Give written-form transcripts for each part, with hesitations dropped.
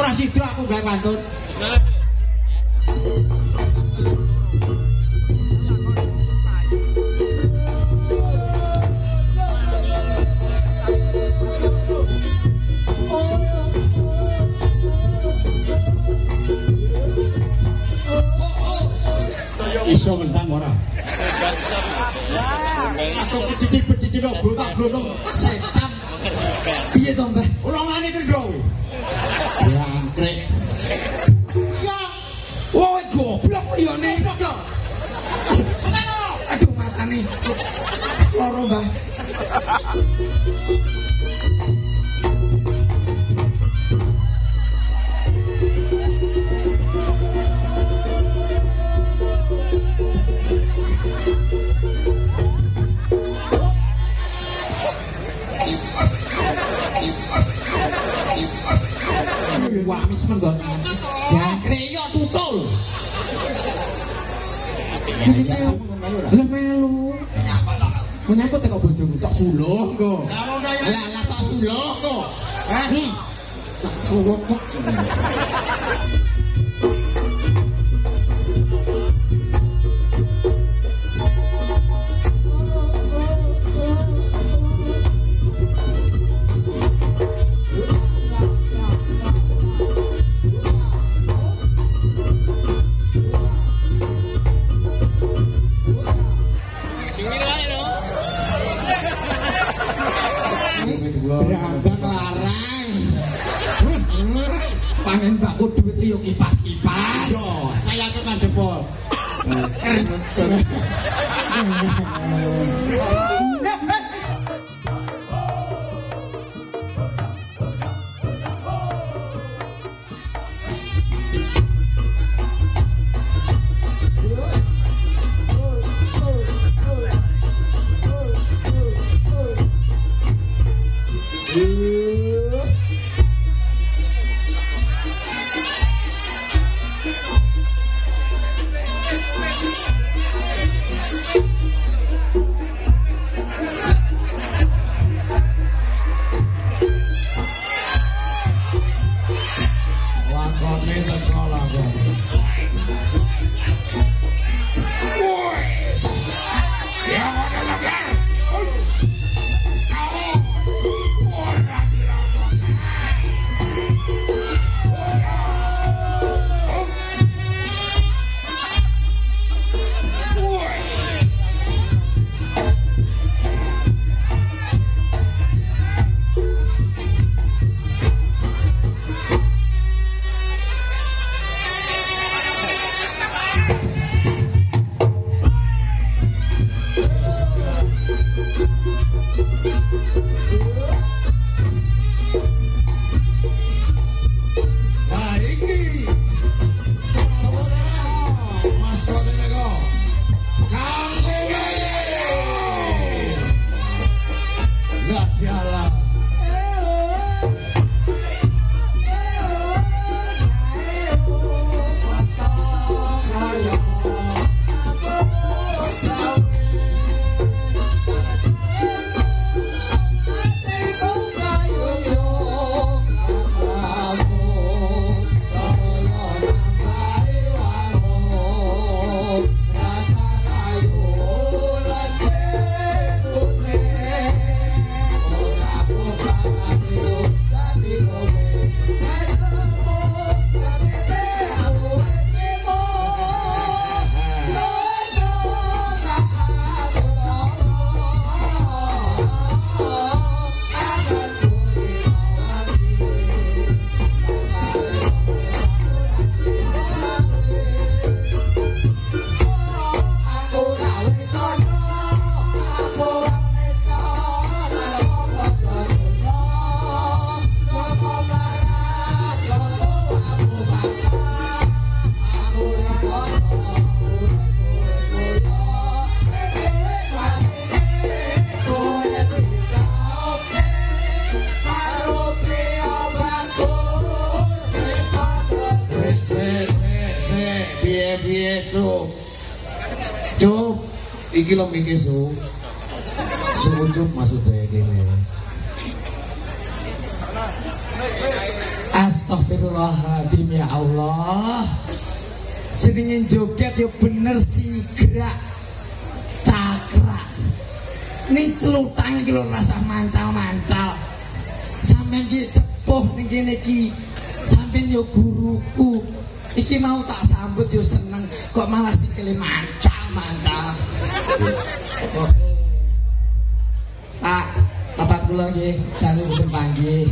Ora sida aku gawe pantun. Iso ngentang ora? Aku becicil-becicil blotak-blotok setan. Piye to, Mbah? Ulangane kendho. Jangkrik. Ya. Woe goblok liyane. Aduh matane. Loro, Mbah. Wah, mis menggon. Jangkrik yo tutul. Lah melu. Menyapa teko bojomu tok suluh engko. Lah tok suluh kok. Hah? Tak suluh kok. Berangkat larang. Panen bakku duit yo kipas-kipas. Yo, saya tekan jempol. Lakone teko lakone. Ya ada lagar. Cuk. Cuk, iki lho mikir su. Suwucuk maksudnya gini. Astagfirullahaladzim ya Allah. Jenengin joget ya bener sih gerak cakra. Nih celutang iki lho rasa mancal-mancal. Sampeyan iki sepuh ning kene iki. Sampeyan yo guruku. Iki mau tak sambut yo seneng kok malah sikile mancal-mancal. Pak, bapak kula nggih dalu mboten panggih.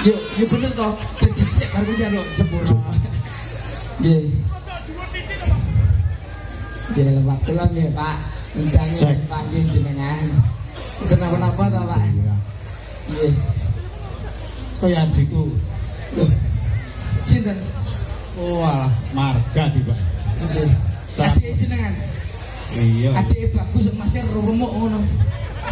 Yo bener toh, jadi sik karo njaluk sepuro. Nggih. Nggih lewat kula nggih, Pak. Mintangi panggih jenengan. Kenapa-napa to, Pak? Nggih. Kaya adikku. Loh. Sinten? Oh, alah, marga di, Pak. Nggih. Adik jenengan. Iya. Adik bagus masih rumuk ngono.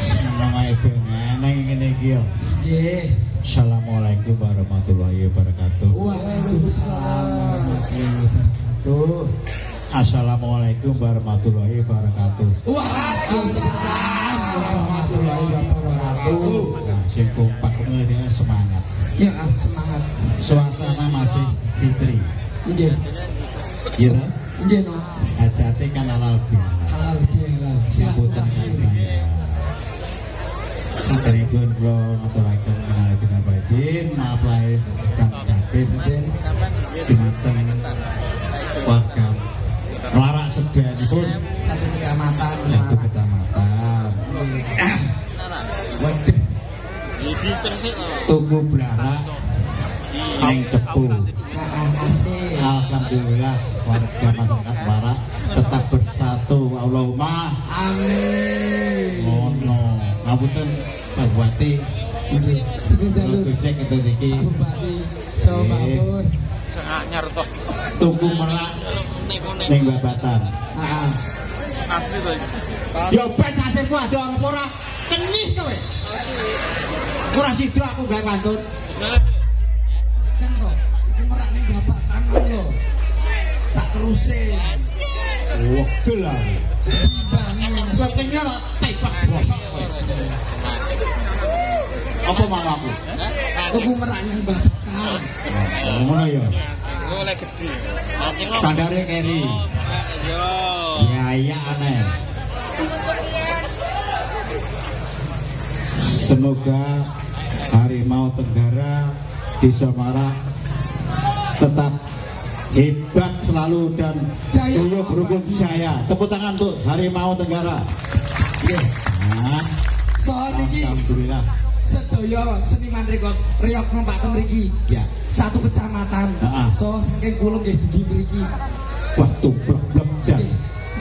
Seneng ae ngene ngene iki yo. Nggih. Assalamualaikum warahmatullahi wabarakatuh. Waalaikumsalam warahmatullahi wabarakatuh. Assalamualaikum warahmatullahi wabarakatuh. Waalaikumsalam warahmatullahi wabarakatuh. Nah, sing kompak ngene semangat. Ya, semangat. Suasana masih fitri. Nggih. Iya. Nggih, no. Hajate kan halal bihalal. Halal bihalal. Sambutan kan bayar. Saderipun kula ngaturaken minangka batin, maaf lahir dan batin dumateng warga Melarak sedayanipun satu kecamatan. Waduh. Tuku blarak ning Cepu. Makasih. Alhamdulillah warga masyarakat Melarak tetap bersatu. Allahumma amin. Ngono. Ngapunten Pak Bupati. Sebentar lu. Cek itu iki. Pak Bupati. Sampun. Anyar toh. Tuku merak ning babatan. Heeh. Asli to iki. Ya ben sasirku ada orang ora kenyih kowe. Ora sida aku gawe pantun. Kan kok iki merak ning babatan lho. Sak teruse. Wegel lah. Timbangin. Kenyih kok tebak bosok kowe. Apa mau aku? Tuku merak ning babatan. Ngono ya. Oleh gede. Standare keri. Yo. Ya iya aneh. Semoga Harimau Tenggara di Semarang tetap hebat selalu dan tuyul berukun jaya. Tepuk tangan untuk Harimau Tenggara. Nah, Soal iki alhamdulillah. sedaya seniman rekod riok numpak mriki. Ya. Satu kecamatan. So saking kula nggih dugi mriki. Wah, tublek-blek jan.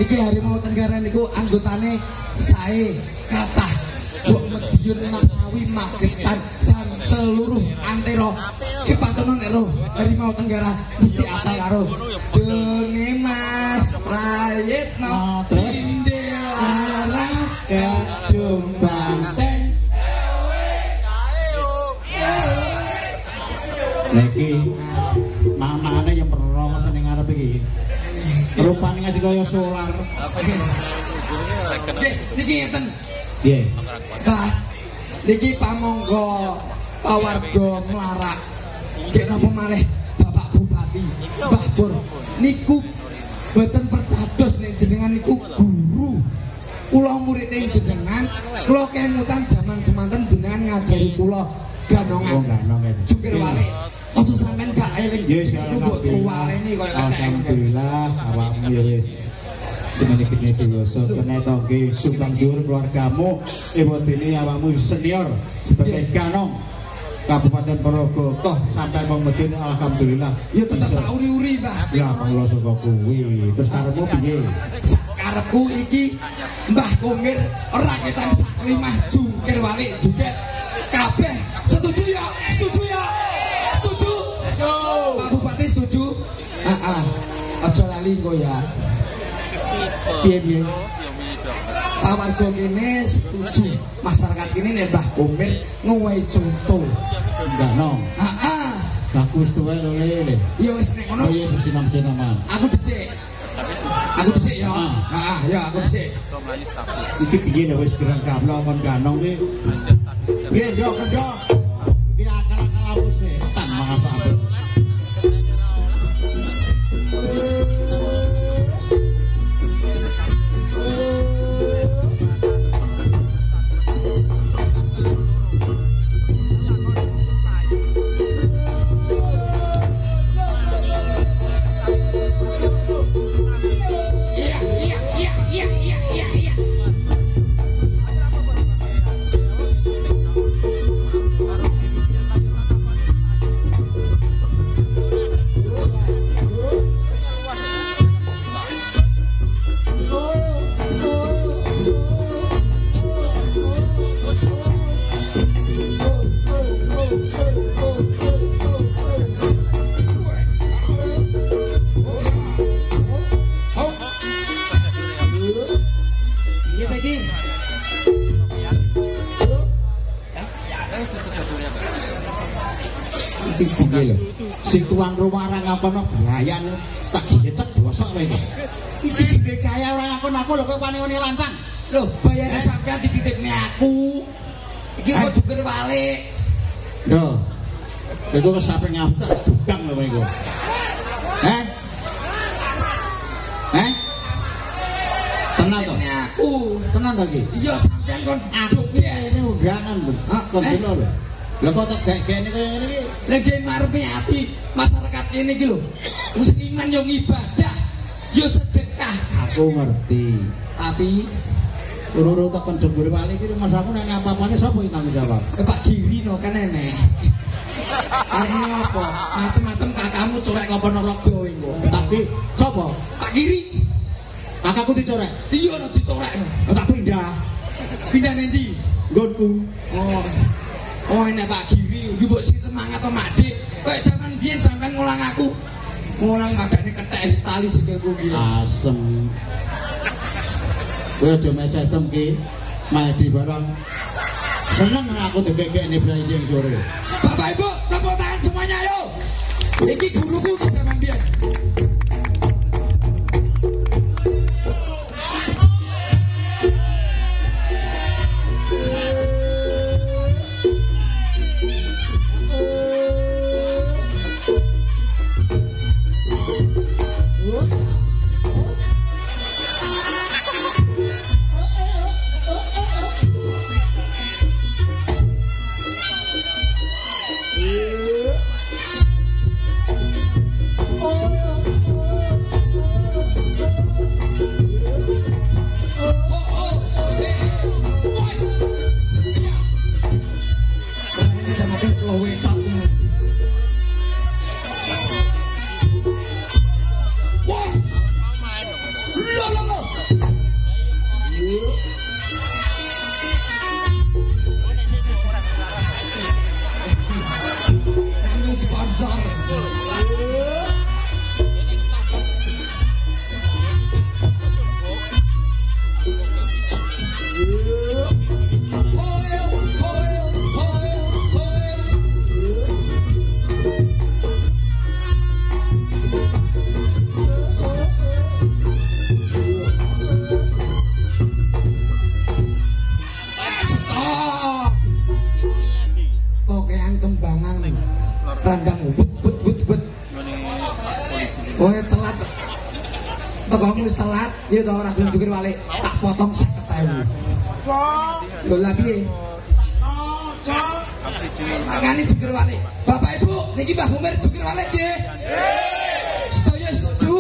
Niki Harimau Tenggara niku anggotane sae kathah Mbok Medion Nanawi Magetan seluruh antero kepatunan ero Harimau Tenggara mesti apal karo Dene Mas Prayitno Tindelarang Kedung Banteng. Niki mamane yang perong seneng ngarep iki. Rupane ngaji kaya solar. Niki ngeten. Nggih. Bah, niki pamangga pawarga Melarak. Nggih napa malih Bapak Bupati, Mbah Pur. Niku boten percados nek jenengan niku guru. Kula murid ing jenengan, kula kemutan jaman semanten jenengan ngajari kula ganongan. Oh, ganong itu. Jukir walik. Aja sampean gak eling. Yes, Mbok tuwaleni koyo alhamdulillah awakmu wis semene kene dewasa kene to nggih sumbang dhuwur keluargamu ibu dene awakmu senior sebagai ganong Kabupaten Ponorogo toh sampai mau medun alhamdulillah ya tetep tak uri-uri Mbah. ya monggo saka kuwi terus karepmu piye Karepku iki Mbah Kumir ora ketan sak limah jungkir walik juket kabeh setuju ya setuju Pak Bupati setuju aja lali engko ya piye Pak warga kene setuju masyarakat kene nek Mbah Kumir ngowahi contoh ganong bagus tuwe lho le ya wis nek ngono ya sinam-sinaman aku dhisik ya ya aku dhisik iki piye lho wis pirang kablo kon ganong ki piye yo kendok iki akal-akal aku setan iki lho. Sing tuang rumah ora ngakono biayan tak dicek bosok kowe iki. Iki sing kaya ora ngakon aku lho kowe wani lancang. Loh, bayar sampean dititipne aku. Iki kok dukur walik. Lho. Iku wis sampe ngapet dukang lho iku. Heh? Tenang to? Aku. Tenang to iki? Iya sampean kon joget Ini undangan lho. Kon dino lho. Lha kok tak gek-gekne kaya ngene iki? lagi marepe ati masyarakat ini iki lho. Musliman yo ibadah, yo sedekah. Aku ngerti. Tapi Urut tekan jembur wali iki Mas aku nek apa-apane sapa sing tanggung jawab? Pak Giri no kan enek. Artinya apa? Macem-macem kakakmu corek lopono rogo engko. Tapi sapa? Pak Giri. Kakakku dicorek. Iya no dicorek no. Tak pindah. Pindah nanti. Nggonku. Oh enek Pak Giri. Yo mbok sing semangat to Mak Dik. Kayak jaman biyen sampean ngulang aku. Ngulang madane kethek tali sikilku iki. Asem. Kowe aja mesesem ki. Madi barang. Seneng aku digegekne bayi yang sore. Bapak Ibu, tepuk tangan semuanya ayo. Iki guruku ki jaman biyen. Telat, ya udah orang belum jukir balik, tak potong 50.000. Loh lah piye? Makanya jukir balik. Bapak Ibu, niki Mbah Humir jukir balik nggih. Sedaya setuju?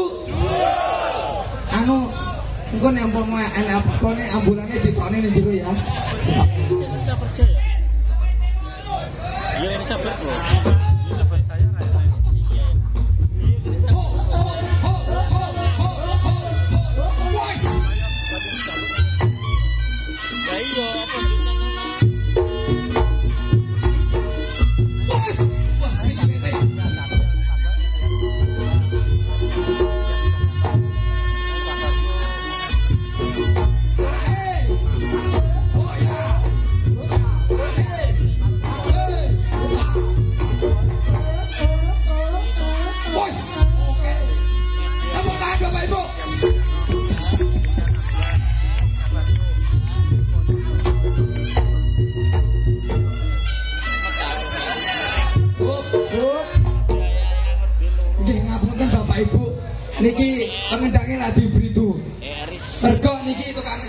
Anu, engko nek umpama enek apa-apane ambulane ditokne ning jero ya. Saya percaya. Iya ini sahabat kok. Sahabat saya rasa. Niki pengendangnya lah diberitahu. Mergo niki itu kan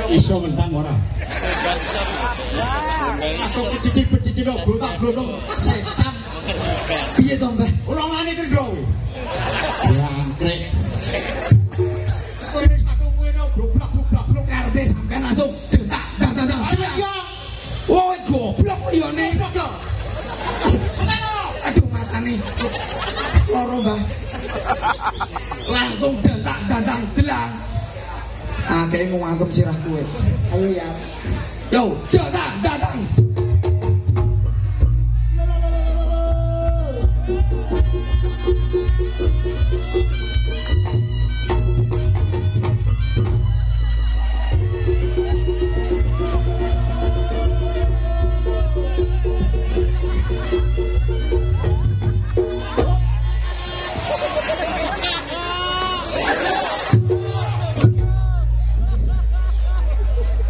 iso ngendang ora. Aku pecicil-pecicil blotak-blotak setan. Piye to, Mbah? Ora ngene kendho. Jangkrik. Kowe wis aku ngene blok-blok karepe sampean langsung dentak. Iya. Woi goblok yo ne. Aduh matane. Loro, Mbah. Langsung dantak-dantang delang. Akeh ngangkem sirah kowe. Ayo ya. Yo, dantak-dantang.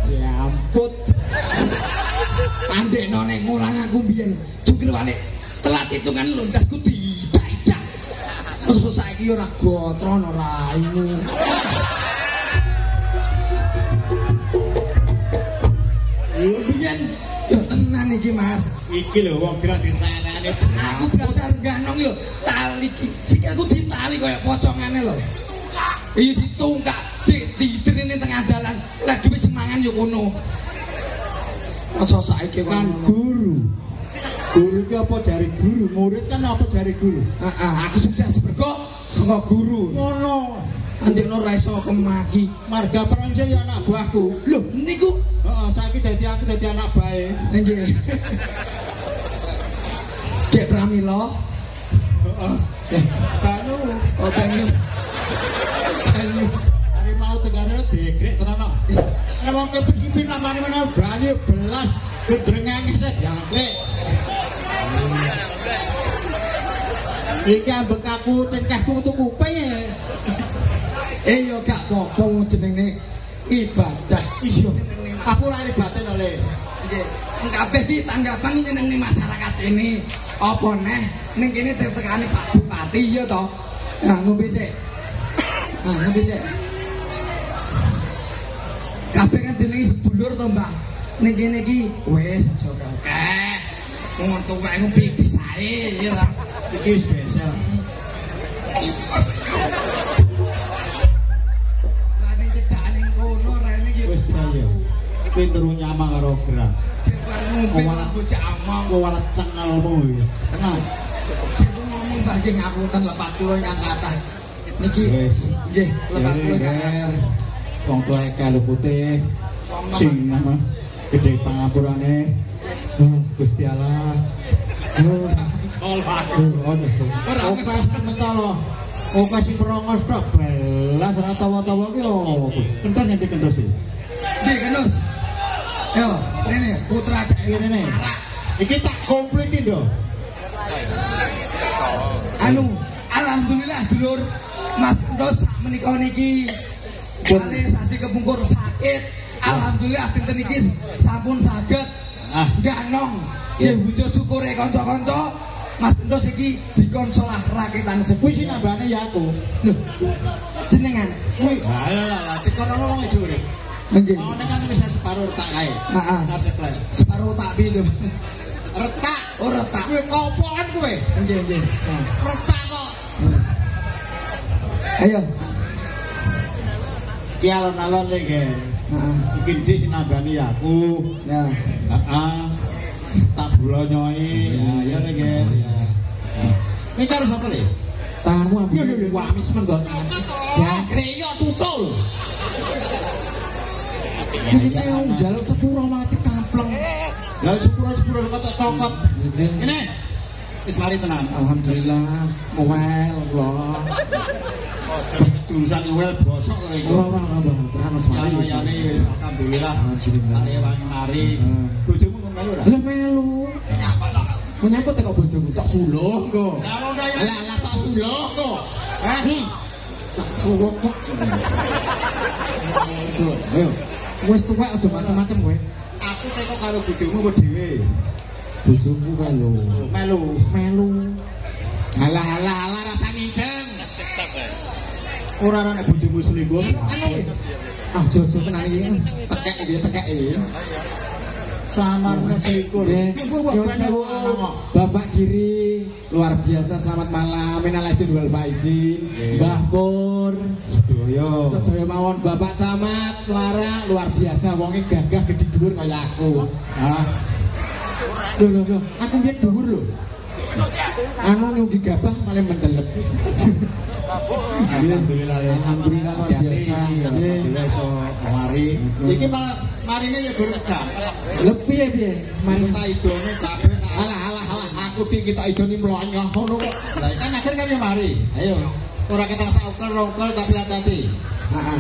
Ya ampun. Andekno nek ngulang aku biyen jukir walik telat hitungan londasku tidak. Terus saiki ora gotrono raimu. Biyen yo tenan iki Mas. Iki lho wong gerak direne. Aku dasar ganong lho, tali iki sikilku ditali kaya pocongane lho. Iya ditungkak, diderene tengah dalan. Lah dhewe semangan yo kono. Masa saiki Kan guru. Guru ki apa jari guru? Murid kan apa jari guru? aku sukses bergo saka guru. Ngono. Andekno ra iso kemaki. Marga Prancis ya anak buahku. Lho niku Heeh, saiki aku dadi anak bae. nggih. Kek pramila. Heeh. Banyu. Oh banyu. Banyu. Hari mau tegane degrek tenan. Nek wong kepikir namane menawa banyu belas gedrengane sik diangkrek. Iki ambek aku tingkahku metu kuping. Yo gak apa-apa jenenge ibadah. Iya. Aku lari batin oleh. Nggih. Kabeh iki tanggapan nyenengne masyarakat ini. Apa neh ning kene tetekane Pak Bupati ya to. Nah, ngombe sik. Ngombe sik. Kabeh kan jenenge sedulur to, Mbah. Ning kene iki wis aja kakek. Wong tuwek pipis ae ya lah. Iki spesial. Lane cedak ning kono rene iki Wis saya. Pinter nyamang karo gerak. sing bareng ngombe malah bocah among. Kok walet cengelmu iki. Tenang. Sing ngomong Mbah nggih ngapunten lepat kula ingkang kathah. Niki Wis. nggih lepat kula ingkang kathah. Ger. Wong tuwa kalu putih. Sing nama gede pangapurane. Gusti Allah. Oke, mentolo. Oke sing merongos tok belas ora tawa-tawa ki opo. Kentas ngendi kentas iki. Nggih, Genus. Yo, rene putra Iki rene. Iki tak kompleti lho. anu alhamdulillah dulur Mas Endos menika niki kali sasi kepungkur sakit. Alhamdulillah dinten iki sampun saged ganong. Nggih wujud syukure kanca-kanca Mas Endos iki dikonsolah rakitan Kuwi sepuh. sing nambane ya aku. Lho, jenengan. Kuwi alah dikono wong iki urip. Nggih. Mau nek kan wis separuh retak kae. Heeh. Kasih klek. Separuh tak piye lho. Retak. Oh retak. Kuwi kopokan kowe. Nggih, nggih. Retak kok. Ayo. Ki alon-alon le, Ger. Heeh. Iki ndi sing nambani aku. Ya. Heeh. Tak bulonyoi. Ya le, Ger. Ya. Ini karo sapa le? Tanganmu ambil Yo, yo, yo. wamis menggon. Ya, kreyo tutul. Iki mau njaluk sepuro mati kampleng. Lah sepuro-sepuro kok tak cokot. Ini. Wis mari tenan. Alhamdulillah, mowel kula. Jurusan wel bosok lho iku. Ora Bang, terus mari. Ya wis alhamdulillah. Alhamdulillah. Mari wangi mari. Bojomu kok melu ora? Lah melu. Menyapa teko bojomu tak Suluh kok. Lah tak suluh kok. Tak suwuk kok. Ayo. Wis tuwek aja macam-macam kowe. Aku teko karo bojomu kok dhewe. Bojomu kae lho. Melu. Alah rasa nginceng. Ora ana nek bojomu selingkuh. Aja tenan iki. Tekek iki. Samarnya selingkuh. Bapak Giri luar biasa, selamat malam. Minal aidin wal faizin. Mbah Pur sedaya mawon. Bapak Camat Lara luar biasa, wonge gagah gedhi dhuwur kaya aku. Lho, aku mbiyen dhuwur lho. Anu nyugi gabah malah mendelep. Alhamdulillah ya. Alhamdulillah luar biasa. Alhamdulillah iso mari. Iki malah marine ya guru gak. Lebih ya piye? Mari Tak idone kabeh. alah aku iki tak idoni mlonyoh ngono kok. Lah kan akhir kan ya mari. Ayo. Ora ketang saukel rongkel tapi hati-hati. Heeh.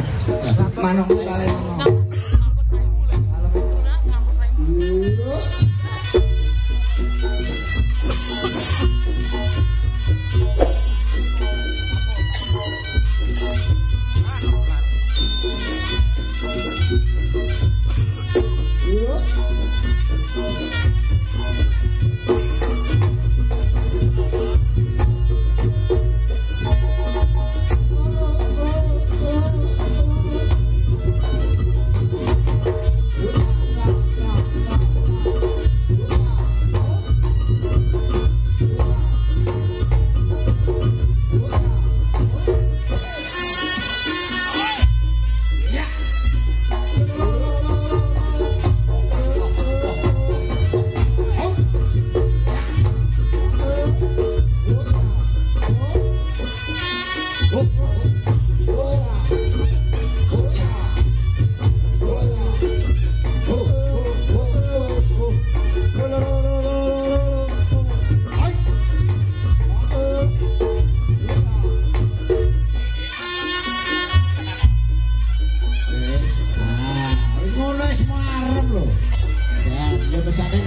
Manukmu kali ngono.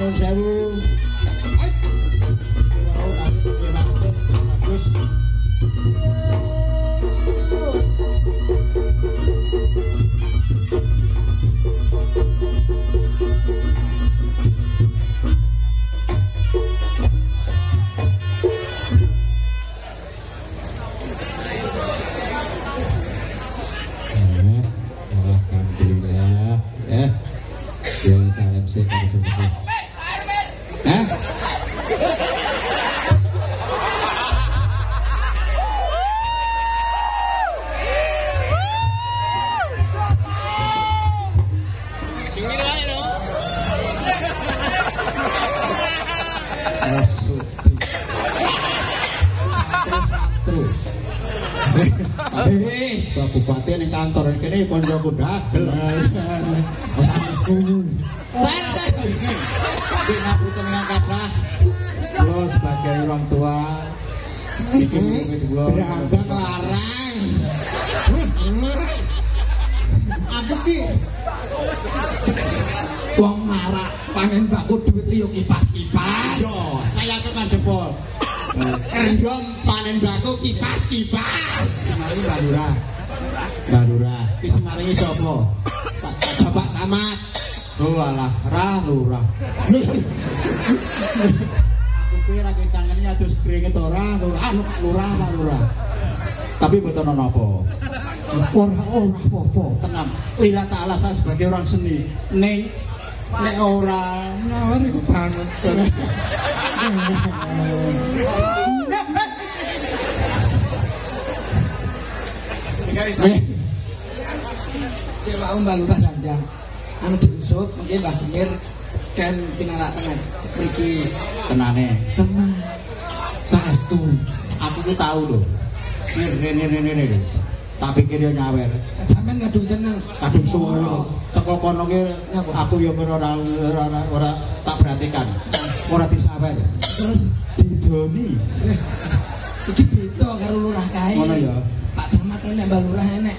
nun sewu. Ayo. Wow, tapi bagus. Alhamdulillah. Ya saya MC kalau selesai. Pak Bupati ning kantor kene koncoku dagel. Santai. Dinapunten kathah. Kula sebagai orang tua iki berambang larang. Aku ki Wong marak pangen bakku duit yo kipas-kipas. yo, saya tekan jempol. Rendom panen bako kipas-kipas. Mari Mbak Lurah. Mbak Lurah, iki sing maringi sapa? Bapak Camat. Oh alah, Lurah. Aku kuwi ra ketangane adus kringet ora, Lurah, Pak Lurah. Tapi mboten ana apa. Ora apa-apa, tenang. Lillah taala saya sebagai orang seni. Ning nek ora nawari banget. Guys, Cewek Mbak Lurah Sanjang. Anu diusut mungkin Mbah Mir dan pinarak tengah mriki tenane. tenang. Saestu. Aku ki tahu lho. Rene. Tak pikir yo nyawer. Sampeyan kadung seneng. Kadung suwono. Teko kono ki aku yo ora tak perhatikan. Ora disawer. Terus Didoni. iki beda karo lurah kae. Ngono ya. Pak Camat enek Mbak Lurah enek.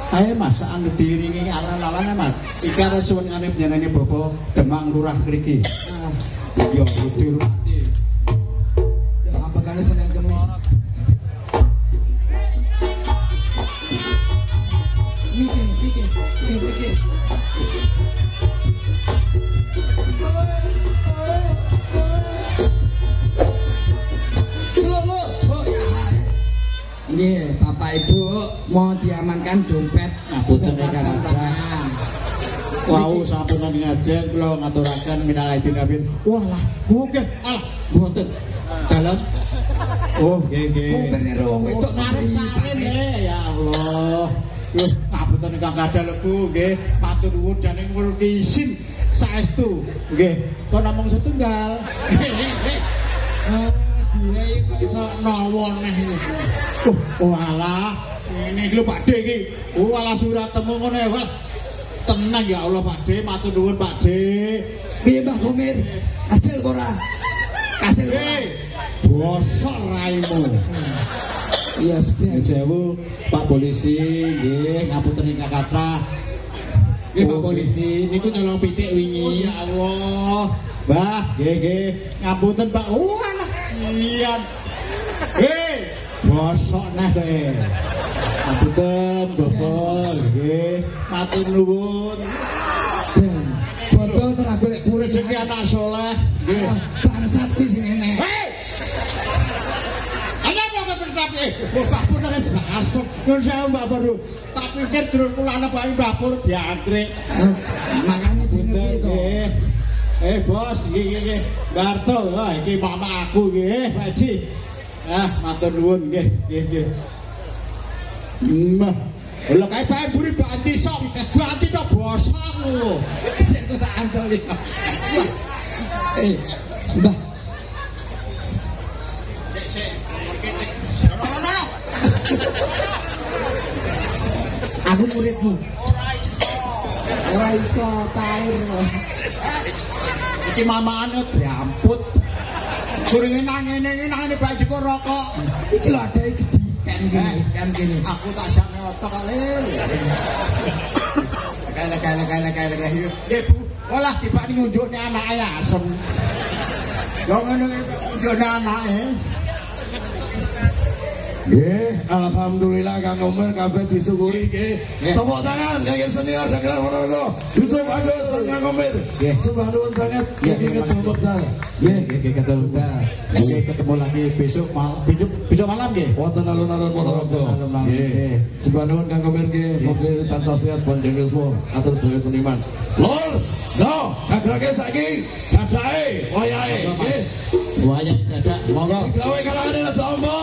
Ayo Mas, anu diiringi alan-alane Mas. Iki arep suwun nganep nyeneni Bapak Demang Lurah mriki. Nah, Yo dirumati. ya ambekane Senin Kemis. Mikir. Ini Bapak Ibu mau diamankan dompet Ngapunten beserta jam tangan. Wau sampun ngajeng kula ngaturaken minal aidin wal walah, mungkin alah mboten. Dalam oh nggih. Kumpene rong wedok Arep sarene ya Allah. Loh, ngapunten ingkang kadal lebu nggih. Matur nuwun dening kula izin saestu. Nggih, kok namung setunggal. Dine kok iso nawa neh iki. Walah, ini lho Pak D iki. Walah surat temu ngono ya, Wal. Tenang ya Allah Pak D, matur nuwun Pak D. Piye Mbah Kumir? Hasil ora? Kasil ora? Bosok raimu. Iya, Nyuwun sewu Pak Polisi, nggih ngapunten ingkang kathah. Nggih Pak Polisi, niku nyolong pitik Oh wingi. ya Allah. Mbah, nggih. Ngapunten Pak. Walah, sian. Bosok neh kowe. Ngapunten, Bapak, nggih. Matur nuwun. Bodol ora golek pure Rezeki anak soleh, nggih. bangsat kuwi sing enek. Ana apa bertapi? Bapak pun nek asep. Nun saya Mbak Baru. Tak pikir durung kula ana bae dapur diangkrek. Makane Bener dene nggih. Bos, nggih. Barto, wah iki mama aku nggih, Pak Haji. Matur nuwun nggih. Mbah. Lha kae bae mburi ganti sok. Ganti tok bosok lho. sik kok tak antel iki. Mbah, Sik. No. aku muridmu. Ora iso tair. Iki mamane diamput. Gurunge nangene baju kok rokok. Iki lho ada iki kan gini. Aku tak sakne otak kali. Kala. Nggih, Bu. Olah tiba nyunjukne anake asem. Yo ngene nyunjukne anake. Nggih, alhamdulillah Kang Omer kabeh disyukuri nggih. Tepuk tangan kangge senior Dagelan Ponorogo. Yusuf Agus Kang Omer. Nggih, sembah nuwun sanget nggih ketemu Dal. Nggih ketemu Dal. Nggih ketemu lagi besok malam nggih. Wonten alun-alun Ponorogo. Nggih. Sembah nuwun Kang Omer nggih. Mugi tansah sehat panjang yuswa atur sedaya seniman. Lur, no, kagrake saiki dadake wayahe nggih. Wayah dadak monggo. Gawe kalangane Rada Amba.